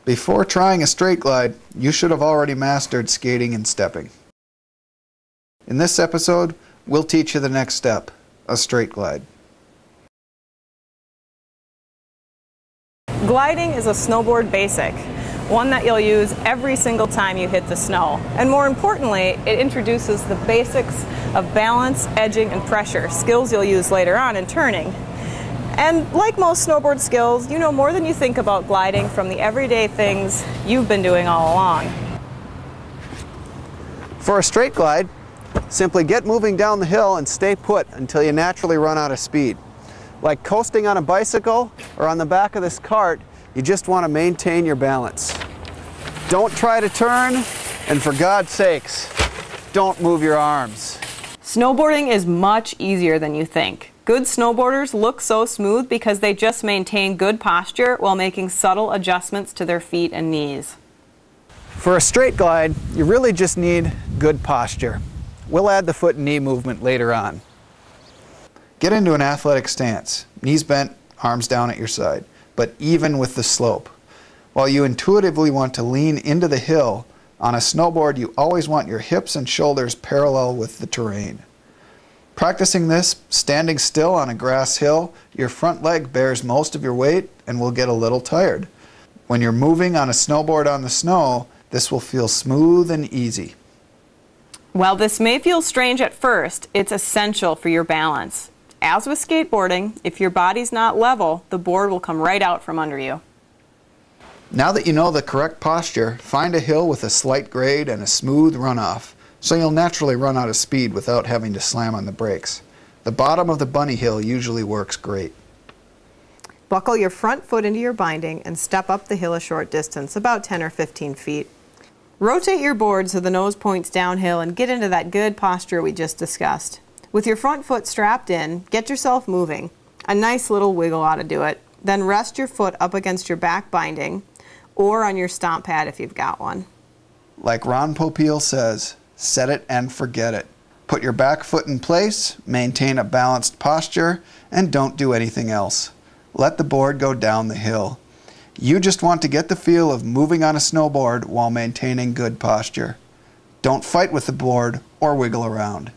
Before trying a straight glide, you should have already mastered skating and stepping. In this episode, we'll teach you the next step, a straight glide. Gliding is a snowboard basic, one that you'll use every single time you hit the snow. And more importantly, it introduces the basics of balance, edging, and pressure, skills you'll use later on in turning. And like most snowboard skills, you know more than you think about gliding from the everyday things you've been doing all along. For a straight glide, simply get moving down the hill and stay put until you naturally run out of speed. Like coasting on a bicycle or on the back of this cart, you just want to maintain your balance. Don't try to turn, and for God's sakes, don't move your arms. Snowboarding is much easier than you think. Good snowboarders look so smooth because they just maintain good posture while making subtle adjustments to their feet and knees. For a straight glide, you really just need good posture. We'll add the foot and knee movement later on. Get into an athletic stance, knees bent, arms down at your side, but even with the slope. While you intuitively want to lean into the hill, on a snowboard you always want your hips and shoulders parallel with the terrain. Practicing this, standing still on a grass hill, your front leg bears most of your weight and will get a little tired. When you're moving on a snowboard on the snow, this will feel smooth and easy. While this may feel strange at first, it's essential for your balance. As with skateboarding, if your body's not level, the board will come right out from under you. Now that you know the correct posture, find a hill with a slight grade and a smooth runoff, so you'll naturally run out of speed without having to slam on the brakes. The bottom of the bunny hill usually works great. Buckle your front foot into your binding and step up the hill a short distance, about 10 or 15 feet. Rotate your board so the nose points downhill and get into that good posture we just discussed. With your front foot strapped in, get yourself moving. A nice little wiggle ought to do it. Then rest your foot up against your back binding or on your stomp pad if you've got one. Like Ron Popeil says, set it and forget it. Put your back foot in place, maintain a balanced posture, and don't do anything else. Let the board go down the hill. You just want to get the feel of moving on a snowboard while maintaining good posture. Don't fight with the board or wiggle around.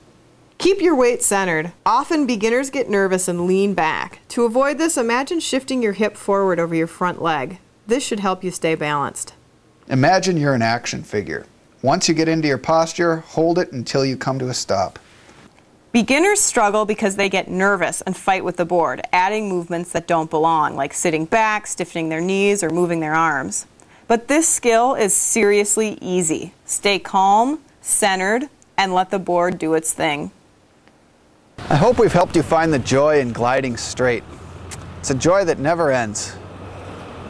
Keep your weight centered. Often beginners get nervous and lean back. To avoid this, imagine shifting your hip forward over your front leg. This should help you stay balanced. Imagine you're an action figure. Once you get into your posture, hold it until you come to a stop. Beginners struggle because they get nervous and fight with the board, adding movements that don't belong, like sitting back, stiffening their knees, or moving their arms. But this skill is seriously easy. Stay calm, centered, and let the board do its thing. I hope we've helped you find the joy in gliding straight. It's a joy that never ends,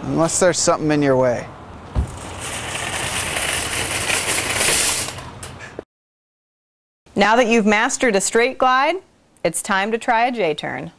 unless there's something in your way. Now that you've mastered a straight glide, it's time to try a J-turn.